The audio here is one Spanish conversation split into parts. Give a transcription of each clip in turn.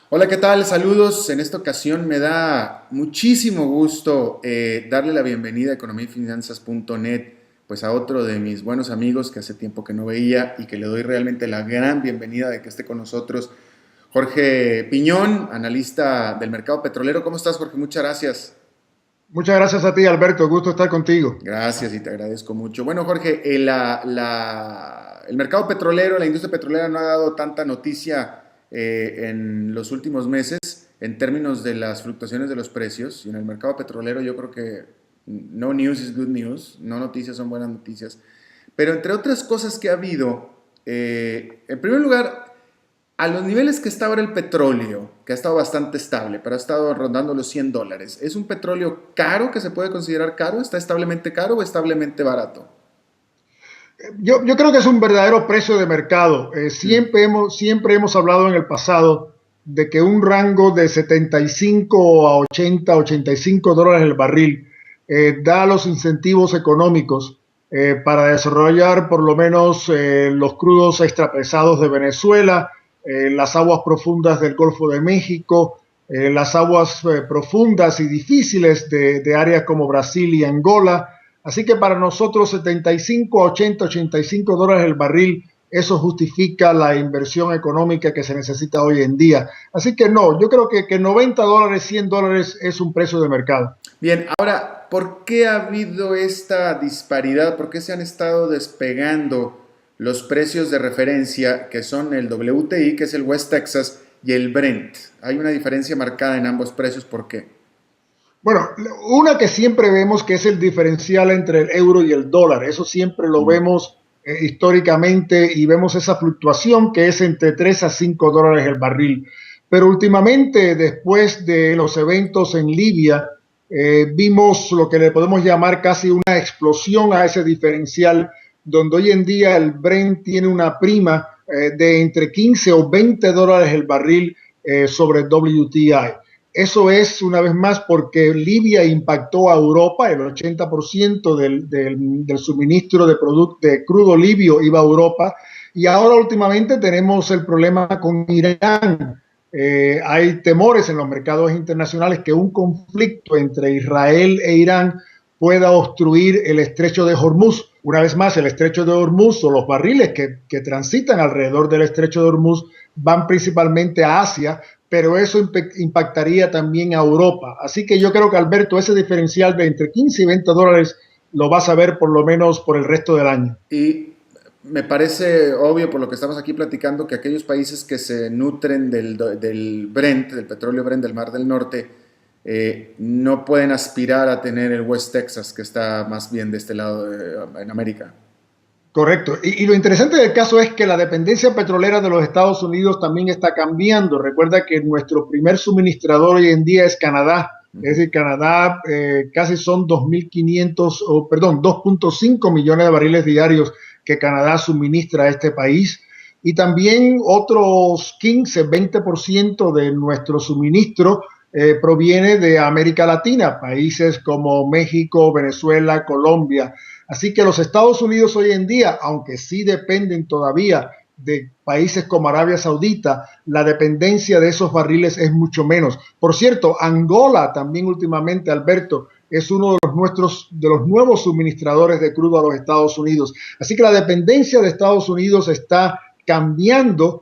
Hola, ¿qué tal? Saludos. En esta ocasión me da muchísimo gusto darle la bienvenida a economiafinanzas.net, pues a otro de mis buenos amigos que hace tiempo que no veía y que le doy realmente la gran bienvenida de que esté con nosotros, Jorge Piñón, analista del mercado petrolero. ¿Cómo estás, Jorge? Muchas gracias. Muchas gracias a ti, Alberto. Gusto estar contigo. Gracias y te agradezco mucho. Bueno, Jorge, el mercado petrolero, la industria petrolera no ha dado tanta noticia en los últimos meses en términos de las fluctuaciones de los precios. Y en el mercado petrolero yo creo que no news is good news, no noticias son buenas noticias. Pero entre otras cosas que ha habido, en primer lugar, a los niveles que está ahora el petróleo, que ha estado bastante estable, pero ha estado rondando los $100, ¿es un petróleo caro que se puede considerar caro? ¿Está establemente caro o establemente barato? Yo creo que es un verdadero precio de mercado. Mm. Siempre hemos hablado en el pasado de que un rango de 75 a 80, $85 el barril da los incentivos económicos para desarrollar por lo menos los crudos extrapesados de Venezuela, las aguas profundas del Golfo de México, las aguas profundas y difíciles de áreas como Brasil y Angola. Así que para nosotros 75, 80, $85 el barril, eso justifica la inversión económica que se necesita hoy en día. Así que no, yo creo que $90, $100 es un precio de mercado. Bien, ahora, ¿por qué ha habido esta disparidad? ¿Por qué se han estado despegando los precios de referencia que son el WTI, que es el West Texas, y el Brent? Hay una diferencia marcada en ambos precios, ¿por qué? Bueno, una que siempre vemos que es el diferencial entre el euro y el dólar. Eso siempre lo Mm. vemos históricamente y vemos esa fluctuación que es entre 3 a $5 el barril. Pero últimamente, después de los eventos en Libia, vimos lo que le podemos llamar casi una explosión a ese diferencial, donde hoy en día el Brent tiene una prima de entre 15 o $20 el barril sobre WTI. Eso es, una vez más, porque Libia impactó a Europa, el 80% del suministro de crudo libio iba a Europa, y ahora últimamente tenemos el problema con Irán. Hay temores en los mercados internacionales que un conflicto entre Israel e Irán pueda obstruir el estrecho de Hormuz. Una vez más, el estrecho de Hormuz o los barriles que transitan alrededor del estrecho de Hormuz van principalmente a Asia, pero eso impactaría también a Europa. Así que yo creo que, Alberto, ese diferencial de entre 15 y $20 lo vas a ver por lo menos por el resto del año. Y me parece obvio por lo que estamos aquí platicando que aquellos países que se nutren del Brent, del petróleo Brent del Mar del Norte, no pueden aspirar a tener el West Texas, que está más bien de este lado en América. Correcto. Lo interesante del caso es que la dependencia petrolera de los Estados Unidos también está cambiando. Recuerda que nuestro primer suministrador hoy en día es Canadá. Es Ujú. decir, Canadá casi son 2.500, perdón, 2.5 millones de barriles diarios que Canadá suministra a este país. Y también otros 15, 20% de nuestro suministro proviene de América Latina, países como México, Venezuela, Colombia. Así que los Estados Unidos hoy en día, aunque sí dependen todavía de países como Arabia Saudita, la dependencia de esos barriles es mucho menos. Por cierto, Angola también últimamente, Alberto, es uno de los nuevos suministradores de crudo a los Estados Unidos. Así que la dependencia de Estados Unidos está cambiando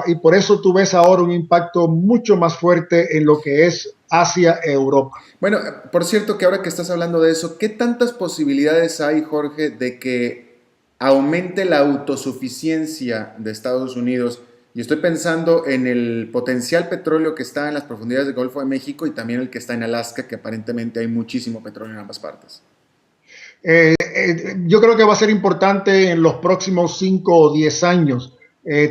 y por eso tú ves ahora un impacto mucho más fuerte en lo que es Asia e Europa. Bueno, por cierto que ahora que estás hablando de eso, ¿qué tantas posibilidades hay, Jorge, de que aumente la autosuficiencia de Estados Unidos? Y estoy pensando en el potencial petróleo que está en las profundidades del Golfo de México y también el que está en Alaska, que aparentemente hay muchísimo petróleo en ambas partes. Yo creo que va a ser importante en los próximos 5 o 10 años.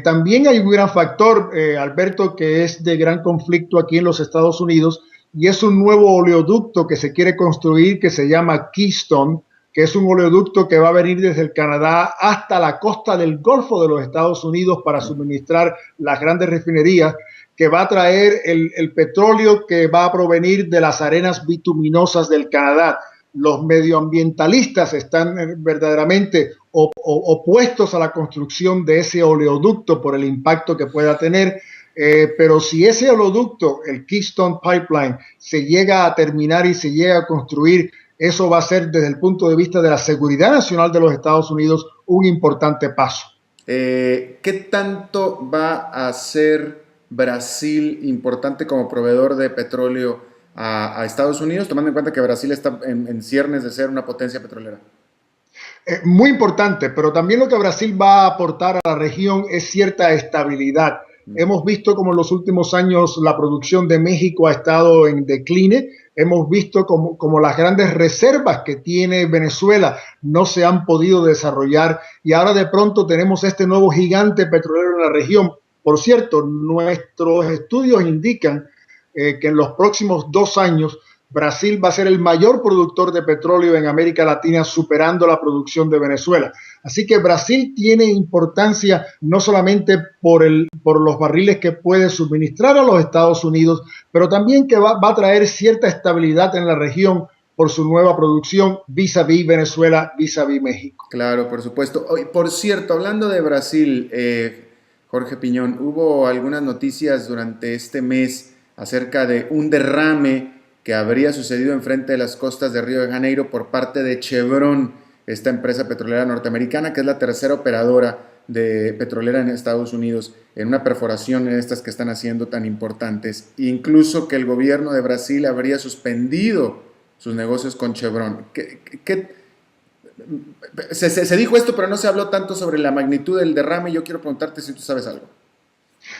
También hay un gran factor, Alberto, que es de gran conflicto aquí en los Estados Unidos y es un nuevo oleoducto que se quiere construir que se llama Keystone, que es un oleoducto que va a venir desde el Canadá hasta la costa del Golfo de los Estados Unidos para suministrar las grandes refinerías, que va a traer el petróleo que va a provenir de las arenas bituminosas del Canadá. Los medioambientalistas están verdaderamente opuestos a la construcción de ese oleoducto por el impacto que pueda tener. Pero si ese oleoducto, el Keystone Pipeline, se llega a terminar y se llega a construir, eso va a ser desde el punto de vista de la seguridad nacional de los Estados Unidos un importante paso. ¿Qué tanto va a ser Brasil importante como proveedor de petróleo a Estados Unidos, tomando en cuenta que Brasil está en ciernes de ser una potencia petrolera? Muy importante, pero también lo que Brasil va a aportar a la región es cierta estabilidad. Hemos visto como en los últimos años la producción de México ha estado en decline. Hemos visto como las grandes reservas que tiene Venezuela no se han podido desarrollar y ahora de pronto tenemos este nuevo gigante petrolero en la región. Por cierto, nuestros estudios indican que en los próximos 2 años Brasil va a ser el mayor productor de petróleo en América Latina, superando la producción de Venezuela. Así que Brasil tiene importancia no solamente por los barriles que puede suministrar a los Estados Unidos, pero también que va a traer cierta estabilidad en la región por su nueva producción vis-a-vis Venezuela, vis-a-vis México. Claro, por supuesto. Por cierto, hablando de Brasil, Jorge Piñón, hubo algunas noticias durante este mes acerca de un derrame que habría sucedido enfrente de las costas de Río de Janeiro por parte de Chevron, esta empresa petrolera norteamericana, que es la tercera operadora de petrolera en Estados Unidos, en una perforación en estas que están haciendo tan importantes. Incluso que el gobierno de Brasil habría suspendido sus negocios con Chevron. Se dijo esto, pero no se habló tanto sobre la magnitud del derrame. Yo quiero preguntarte si tú sabes algo.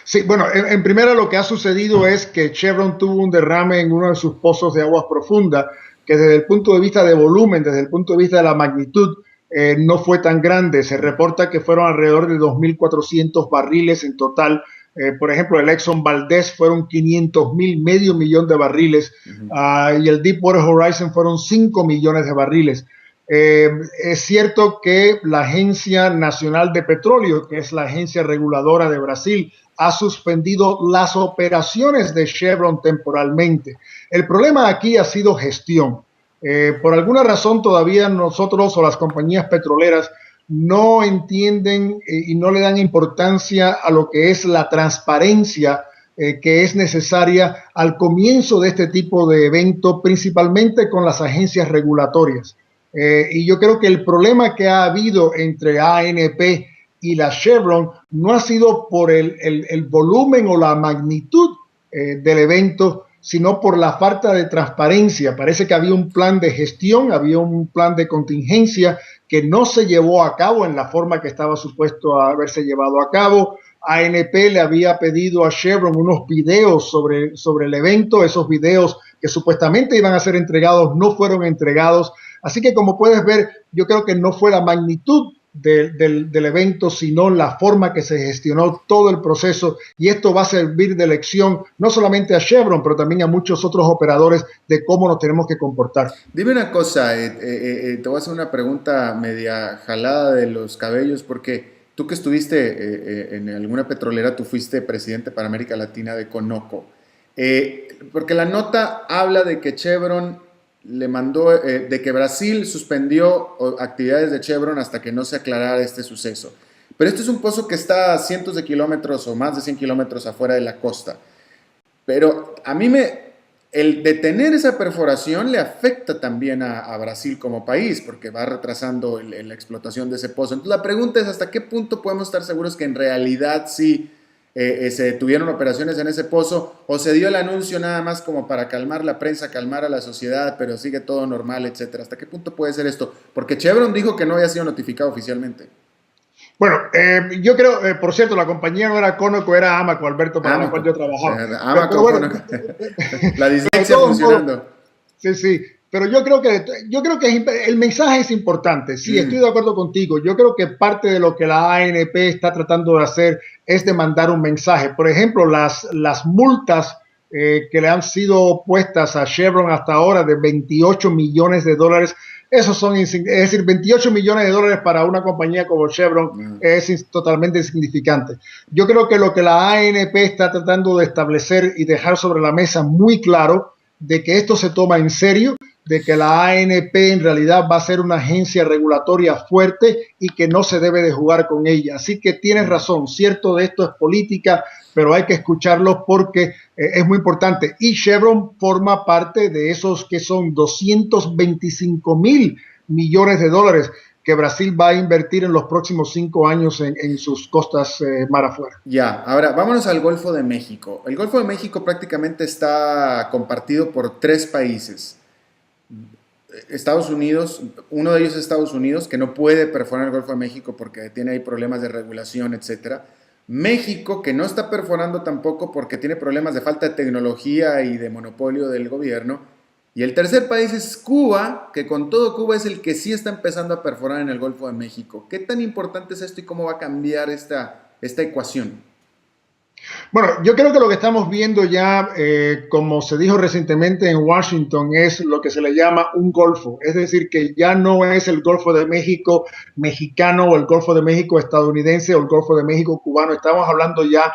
Sí, bueno, en primera lo que ha sucedido es que Chevron tuvo un derrame en uno de sus pozos de aguas profundas, que desde el punto de vista de volumen, desde el punto de vista de la magnitud, no fue tan grande. Se reporta que fueron alrededor de 2.400 barriles en total. Por ejemplo, el Exxon Valdez fueron 500,000, medio millón de barriles, y el Deepwater Horizon fueron 5 millones de barriles. Es cierto que la Agencia Nacional de Petróleo, que es la agencia reguladora de Brasil, ha suspendido las operaciones de Chevron temporalmente. El problema aquí ha sido gestión. Por alguna razón todavía nosotros o las compañías petroleras no entienden y no le dan importancia a lo que es la transparencia que es necesaria al comienzo de este tipo de evento, principalmente con las agencias regulatorias. Y yo creo que el problema que ha habido entre ANP y la Chevron no ha sido por el volumen o la magnitud del evento, sino por la falta de transparencia. Parece que había un plan de gestión, había un plan de contingencia que no se llevó a cabo en la forma que estaba supuesto a haberse llevado a cabo. ANP le había pedido a Chevron unos videos sobre el evento. Esos videos que supuestamente iban a ser entregados no fueron entregados. Así que, como puedes ver, yo creo que no fue la magnitud del evento, sino la forma que se gestionó todo el proceso, y esto va a servir de lección no solamente a Chevron, pero también a muchos otros operadores de cómo nos tenemos que comportar. Dime una cosa, te voy a hacer una pregunta media jalada de los cabellos, porque tú que estuviste en alguna petrolera, tú fuiste presidente para América Latina de Conoco, porque la nota habla de que Chevron le mandó, de que Brasil suspendió actividades de Chevron hasta que no se aclarara este suceso. Pero este es un pozo que está a cientos de kilómetros o más de 100 kilómetros afuera de la costa. Pero a mí el detener esa perforación le afecta también a Brasil como país, porque va retrasando la explotación de ese pozo. Entonces la pregunta es, ¿hasta qué punto podemos estar seguros que en realidad sí se detuvieron operaciones en ese pozo, o se dio el anuncio nada más como para calmar la prensa, calmar a la sociedad, pero sigue todo normal, etcétera? ¿Hasta qué punto puede ser esto? Porque Chevron dijo que no había sido notificado oficialmente. Bueno, yo creo, por cierto, la compañía no era Conoco, era Amaco, Alberto, para la cual yo trabajaba. Amaco, bueno, la dislexia funcionando. Sí, sí. Pero yo creo que el mensaje es importante. Sí, estoy de acuerdo contigo. Yo creo que parte de lo que la ANP está tratando de hacer es de mandar un mensaje. Por ejemplo, las multas que le han sido puestas a Chevron hasta ahora de $28 millones. Esos son, es decir, $28 millones para una compañía como Chevron es totalmente insignificante. Yo creo que lo que la ANP está tratando de establecer y dejar sobre la mesa muy claro, de que esto se toma en serio, de que la ANP en realidad va a ser una agencia regulatoria fuerte y que no se debe de jugar con ella. Así que tienes razón, cierto de esto es política, pero hay que escucharlos porque es muy importante. Y Chevron forma parte de esos que son 225.000 millones de dólares que Brasil va a invertir en los próximos 5 años en sus costas mar afuera. Ya, ahora vámonos al Golfo de México. El Golfo de México prácticamente está compartido por 3 países. Estados Unidos, uno de ellos es Estados Unidos, que no puede perforar el Golfo de México porque tiene ahí problemas de regulación, etcétera. México, que no está perforando tampoco porque tiene problemas de falta de tecnología y de monopolio del gobierno. Y el tercer país es Cuba, que con todo Cuba es el que sí está empezando a perforar en el Golfo de México. ¿Qué tan importante es esto y cómo va a cambiar esta ecuación? Bueno, yo creo que lo que estamos viendo ya, como se dijo recientemente en Washington, es lo que se le llama un golfo. Es decir, que ya no es el Golfo de México mexicano o el Golfo de México estadounidense o el Golfo de México cubano. Estamos hablando ya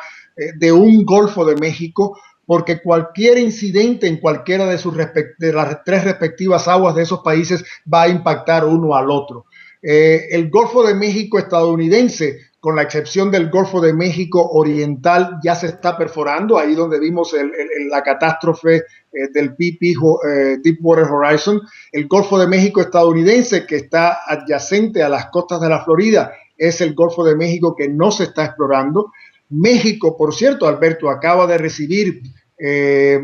de un Golfo de México, porque cualquier incidente en cualquiera de las 3 respectivas aguas de esos países va a impactar uno al otro. El Golfo de México estadounidense, con la excepción del Golfo de México oriental, ya se está perforando, ahí donde vimos la catástrofe del Deepwater Horizon. El Golfo de México estadounidense, que está adyacente a las costas de la Florida, es el Golfo de México que no se está explorando. México, por cierto, Alberto, acaba de recibir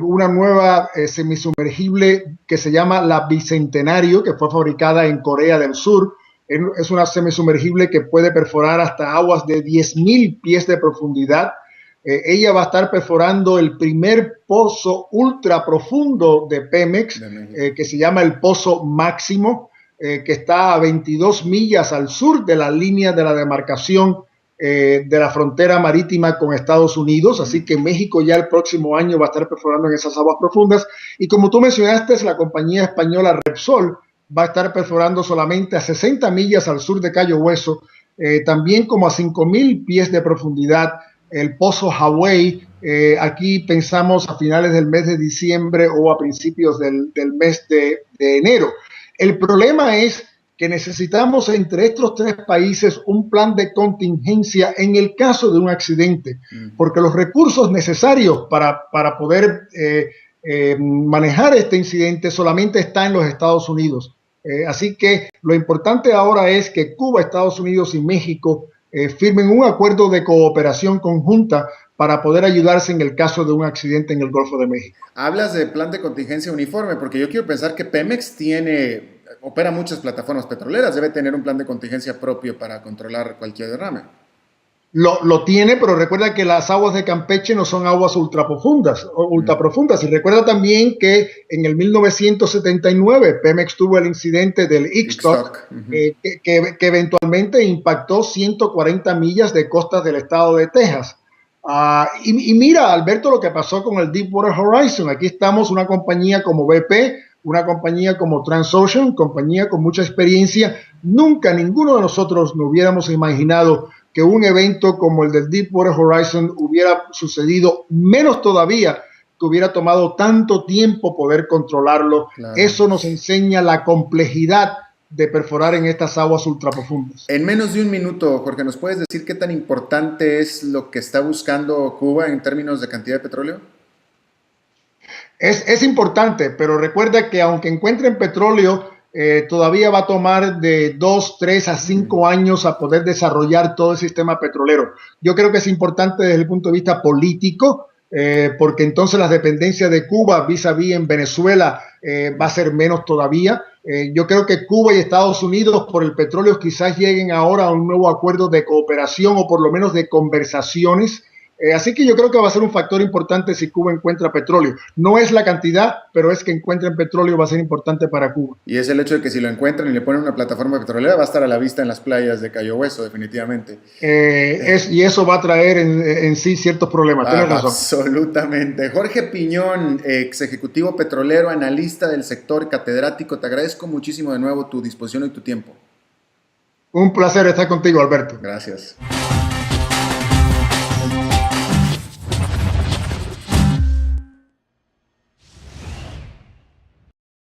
una nueva semisumergible que se llama la Bicentenario, que fue fabricada en Corea del Sur. Es una semisumergible que puede perforar hasta aguas de 10.000 pies de profundidad. Ella va a estar perforando el primer pozo ultra profundo de Pemex, que se llama el Pozo Máximo, que está a 22 millas al sur de la línea de la demarcación de la frontera marítima con Estados Unidos. Así que México ya el próximo año va a estar perforando en esas aguas profundas. Y como tú mencionaste, la compañía española Repsol va a estar perforando solamente a 60 millas al sur de Cayo Hueso, también como a 5.000 pies de profundidad, el Pozo Hawái. Aquí pensamos a finales del mes de diciembre o a principios del mes de enero. El problema es que necesitamos entre estos 3 países un plan de contingencia en el caso de un accidente, porque los recursos necesarios para poder manejar este incidente solamente está en los Estados Unidos. Así que lo importante ahora es que Cuba, Estados Unidos y México firmen un acuerdo de cooperación conjunta para poder ayudarse en el caso de un accidente en el Golfo de México. Hablas de plan de contingencia uniforme, porque yo quiero pensar que Pemex opera muchas plataformas petroleras, debe tener un plan de contingencia propio para controlar cualquier derrame. Lo tiene, pero recuerda que las aguas de Campeche no son aguas ultraprofundas. Y recuerda también que en el 1979 Pemex tuvo el incidente del Ixtoc, que eventualmente impactó 140 millas de costas del estado de Texas. Y mira, Alberto, lo que pasó con el Deepwater Horizon. Aquí estamos, una compañía como BP, una compañía como Transocean, compañía con mucha experiencia. Nunca ninguno de nosotros nos hubiéramos imaginado que un evento como el del Deepwater Horizon hubiera sucedido, menos todavía que hubiera tomado tanto tiempo poder controlarlo. Claro. Eso nos enseña la complejidad de perforar en estas aguas ultraprofundas. En menos de un minuto, Jorge, ¿nos puedes decir qué tan importante es lo que está buscando Cuba en términos de cantidad de petróleo? Es importante, pero recuerda que aunque encuentren petróleo, todavía va a tomar de 2, 3 a 5 años a poder desarrollar todo el sistema petrolero. Yo creo que es importante desde el punto de vista político, porque entonces las dependencias de Cuba vis-a-vis en Venezuela va a ser menos todavía. Yo creo que Cuba y Estados Unidos por el petróleo quizás lleguen ahora a un nuevo acuerdo de cooperación o por lo menos de conversaciones. Así que yo creo que va a ser un factor importante si Cuba encuentra petróleo. No es la cantidad, pero es que encuentren petróleo va a ser importante para Cuba. Y es el hecho de que si lo encuentran y le ponen una plataforma petrolera, va a estar a la vista en las playas de Cayo Hueso, definitivamente. Y eso va a traer en sí ciertos problemas. Tienes razón. Absolutamente. Jorge Piñón, ex ejecutivo petrolero, analista del sector, catedrático, te agradezco muchísimo de nuevo tu disposición y tu tiempo. Un placer estar contigo, Alberto. Gracias.